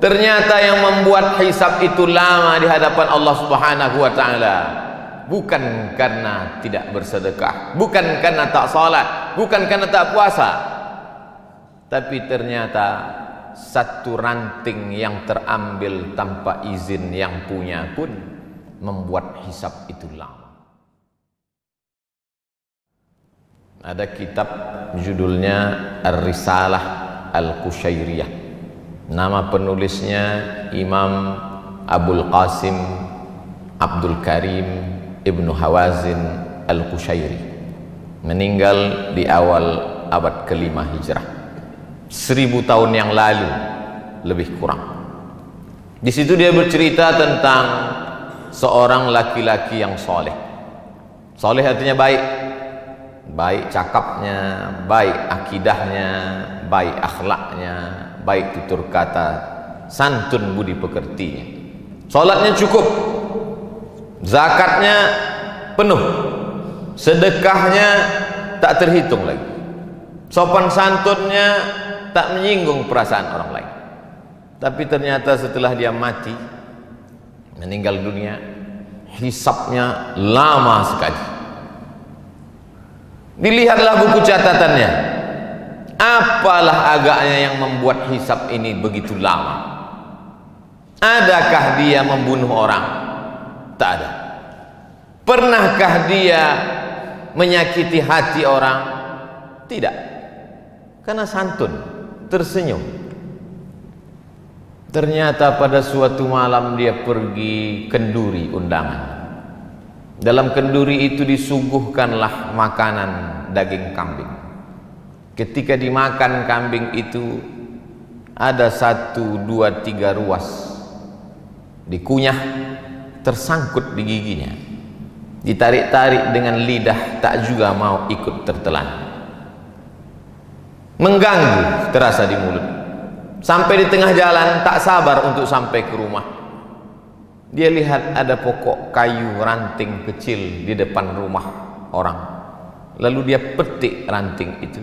Ternyata yang membuat hisab itu lama di hadapan Allah Subhanahu wa taala bukan karena tidak bersedekah, bukan karena tak salat, bukan karena tak puasa, tapi ternyata satu ranting yang terambil tanpa izin yang punya pun membuat hisab itu lama. Ada kitab judulnya Ar-Risalah Al-Qushairiyah. Nama penulisnya Imam Abul Qasim Abdul Karim Ibnu Hawazin Al-Qushairi, meninggal di awal abad ke-5 Hijrah, 1000 tahun yang lalu lebih kurang. Di situ dia bercerita tentang seorang laki-laki yang soleh. Soleh artinya baik, baik cakapnya, baik akidahnya, baik akhlaknya, baik tutur kata, santun budi pekertinya. Salatnya cukup, zakatnya penuh, sedekahnya tak terhitung lagi, sopan santunnya tak menyinggung perasaan orang lain. Tapi ternyata setelah dia mati, meninggal dunia, hisabnya lama sekali. Dilihatlah buku catatannya, apalah agaknya yang membuat hisab ini begitu lama? Adakah dia membunuh orang? Tak ada. Pernahkah dia menyakiti hati orang? Tidak. Karena santun, tersenyum. Ternyata pada suatu malam dia pergi kenduri undangan. Dalam kenduri itu disuguhkanlah makanan daging kambing. Ketika dimakan kambing itu, ada 1, 2, 3 ruas dikunyah, tersangkut di giginya, ditarik-tarik dengan lidah, tak juga mau ikut tertelan, mengganggu terasa di mulut. Sampai di tengah jalan tak sabar untuk sampai ke rumah. Dia lihat ada pokok kayu ranting kecil di depan rumah orang, lalu dia petik ranting itu,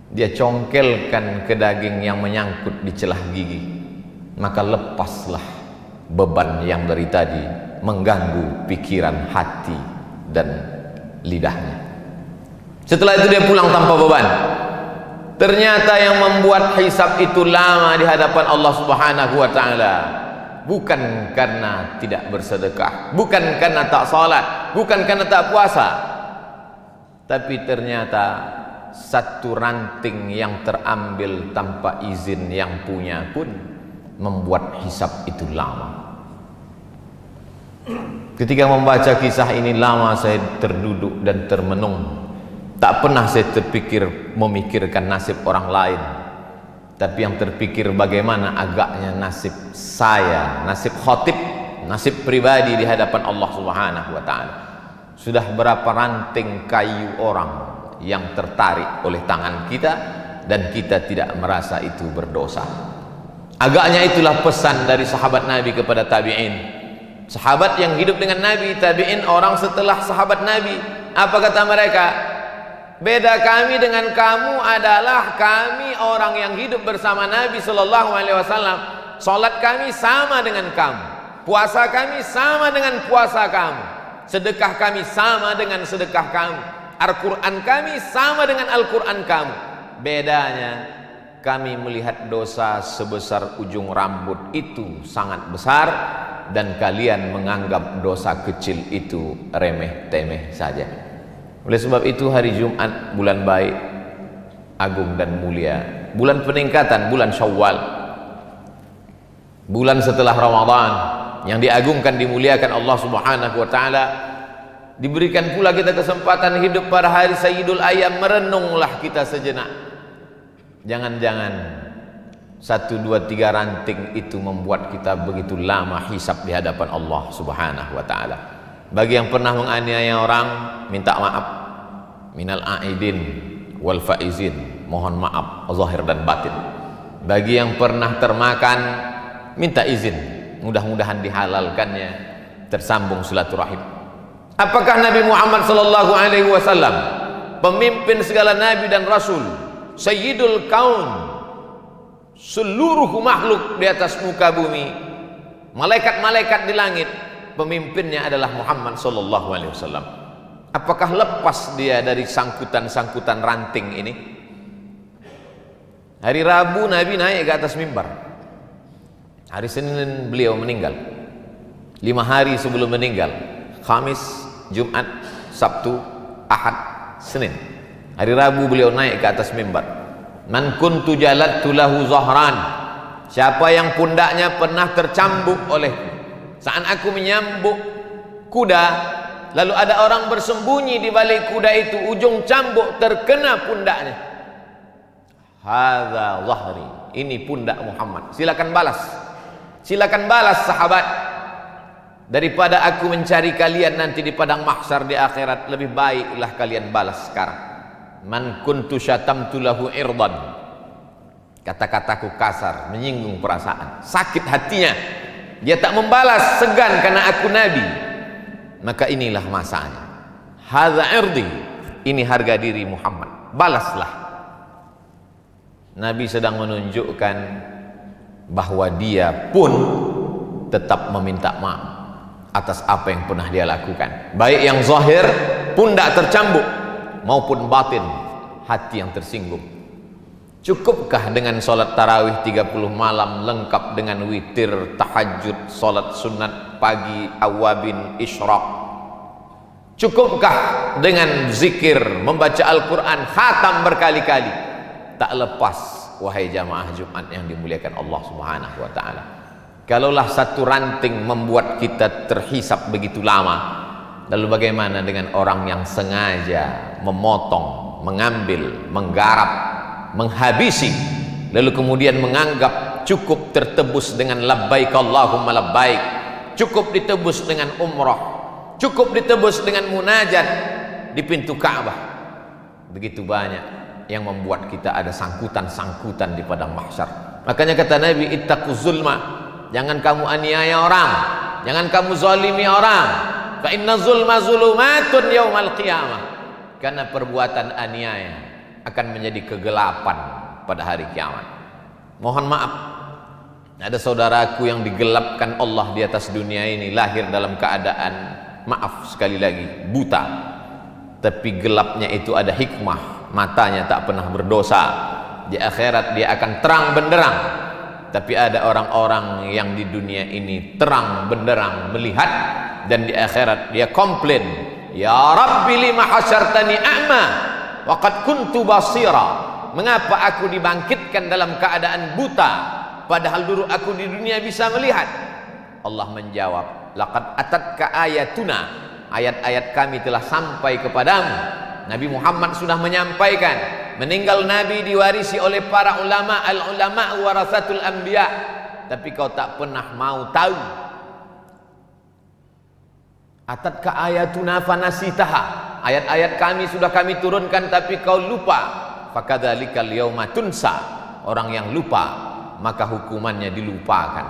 dia congkelkan ke daging yang menyangkut di celah gigi, maka lepaslah beban yang dari tadi mengganggu pikiran, hati dan lidahnya. Setelah itu dia pulang tanpa beban. Ternyata yang membuat hisab itu lama di hadapan Allah Subhanahu wa taala bukan karena tidak bersedekah, bukan karena tak salat, bukan karena tak puasa, tapi ternyata satu ranting yang terambil tanpa izin yang punya pun membuat hisab itu lama. Ketika membaca kisah ini, lama saya terduduk dan termenung. Tak pernah saya terpikir memikirkan nasib orang lain, tapi yang terpikir bagaimana agaknya nasib saya, nasib khatib, nasib pribadi di hadapan Allah Subhanahu wa taala. Sudah berapa ranting kayu orang yang tertarik oleh tangan kita dan kita tidak merasa itu berdosa. Agaknya itulah pesan dari sahabat Nabi kepada tabi'in. Sahabat yang hidup dengan Nabi, tabi'in orang setelah sahabat Nabi. Apa kata mereka? Beda kami dengan kamu adalah kami orang yang hidup bersama Nabi Sallallahu Alaihi Wasallam. Salat kami sama dengan kamu, puasa kami sama dengan puasa kamu, sedekah kami sama dengan sedekah kamu, Al-Quran kami sama dengan Al-Quran kamu. Bedanya kami melihat dosa sebesar ujung rambut itu sangat besar, dan kalian menganggap dosa kecil itu remeh-temeh saja. Oleh sebab itu hari Jumat, bulan baik, agung dan mulia, bulan peningkatan, bulan Syawal, bulan setelah Ramadan, yang diagungkan, dimuliakan Allah Subhanahu wa taala. Diberikan pula kita kesempatan hidup pada hari Sayyidul Ayyam. Merenunglah kita sejenak. Jangan-jangan 1, 2, 3 ranting itu membuat kita begitu lama hisab di hadapan Allah Subhanahu wa taala. Bagi yang pernah menganiaya orang, minta maaf, minal aidin wal faizin, mohon maaf zahir dan batin. Bagi yang pernah termakan, minta izin, mudah-mudahan dihalalkannya, tersambung silaturahim. Apakah Nabi Muhammad sallallahu alaihi wasallam, pemimpin segala nabi dan rasul, sayyidul kaun, seluruh makhluk di atas muka bumi, malaikat-malaikat di langit, pemimpinnya adalah Muhammad sallallahu alaihi wasallam. Apakah lepas dia dari sangkutan-sangkutan ranting ini? Hari Rabu Nabi naik ke atas mimbar. Hari Senin beliau meninggal. 5 hari sebelum meninggal, Khamis, Jumat, Sabtu, Ahad, Senin. Hari Rabu beliau naik ke atas mimbar. Man kuntu jaladtu lahu zahran. Siapa yang pundaknya pernah tercambuk olehku saat aku menyambuk kuda, lalu ada orang bersembunyi di balik kuda itu, ujung cambuk terkena pundaknya. Hadza zahri, ini pundak Muhammad. Silakan balas. Silakan balas sahabat. Daripada aku mencari kalian nanti di padang mahsyar di akhirat, lebih baiklah kalian balas sekarang. Man kuntu syatamtu lahu irdan. Kata-kataku kasar, menyinggung perasaan, sakit hatinya. Dia tak membalas, segan karena aku nabi. Maka inilah masanya. Hadza irdi, ini harga diri Muhammad. Balaslah. Nabi sedang menunjukkan bahwa dia pun tetap meminta maaf atas apa yang pernah dia lakukan, baik yang zahir, pundak tercambuk, maupun batin, hati yang tersinggung. Cukupkah dengan solat tarawih 30 malam lengkap dengan witir, tahajud, solat sunat pagi, awabin, isyraq? Cukupkah dengan zikir, membaca Al-Quran, khatam berkali-kali? Tak lepas, wahai jamaah Jumat yang dimuliakan Allah Subhanahu wa ta'ala. Kalaulah satu ranting membuat kita terhisap begitu lama, lalu bagaimana dengan orang yang sengaja memotong, mengambil, menggarap, menghabisi, lalu kemudian menganggap cukup tertebus dengan labbaik Allahumma labbaik, cukup ditebus dengan umrah, cukup ditebus dengan munajat di pintu Ka'bah. Begitu banyak yang membuat kita ada sangkutan-sangkutan di padang mahsyar. Makanya kata Nabi, ittaquz zulma, jangan kamu aniaya orang, jangan kamu zalimi orang. Fa inna zulma zulumatun yaumal qiyamah. Karena perbuatan aniaya akan menjadi kegelapan pada hari kiamat. Mohon maaf, ada saudaraku yang digelapkan Allah di atas dunia ini, lahir dalam keadaan, maaf sekali lagi, buta. Tapi gelapnya itu ada hikmah, matanya tak pernah berdosa. Di akhirat dia akan terang benderang. Tapi ada orang-orang yang di dunia ini terang benderang melihat, dan di akhirat dia komplain, ya Rabbi lima hasyartani a'ma wa qad kuntu basira. Mengapa aku dibangkitkan dalam keadaan buta padahal dulu aku di dunia bisa melihat? Allah menjawab, laqad atatka ayatuna, ayat-ayat kami telah sampai kepadamu. Nabi Muhammad sudah menyampaikan, meninggal Nabi diwarisi oleh para ulama, al-ulama warasatul anbiya, tapi kau tak pernah mau tahu. Atatka ayatuna fanasitaha, ayat-ayat kami sudah kami turunkan tapi kau lupa. Fakadzalikal yauma tunsa, orang yang lupa maka hukumannya dilupakan.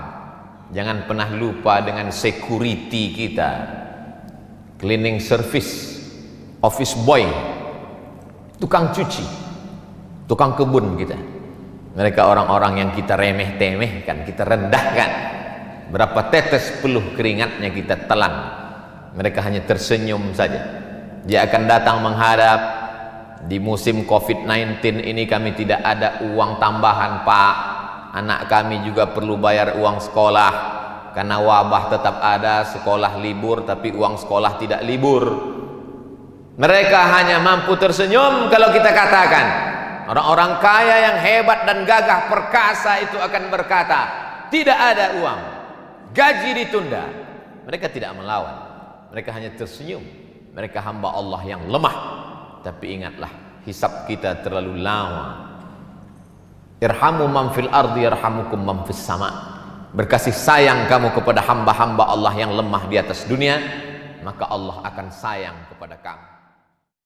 Jangan pernah lupa dengan security kita, cleaning service, office boy, tukang cuci, tukang kebun kita. Mereka orang-orang yang kita remeh-temehkan, kita rendahkan. Berapa tetes peluh keringatnya kita telan, mereka hanya tersenyum saja. Dia akan datang menghadap. Di musim COVID-19 ini kami tidak ada uang tambahan, Pak. Anak kami juga perlu bayar uang sekolah. Karena wabah tetap ada, sekolah libur tapi uang sekolah tidak libur. Mereka hanya mampu tersenyum kalau kita katakan, orang-orang kaya yang hebat dan gagah perkasa itu akan berkata, tidak ada uang, gaji ditunda. Mereka tidak melawan, mereka hanya tersenyum. Mereka hamba Allah yang lemah. Tapi ingatlah, hisab kita terlalu lama. Irhamu man fil ardi yarhamukum man fis sama. Berkasih sayang kamu kepada hamba-hamba Allah yang lemah di atas dunia, maka Allah akan sayang kepada kamu.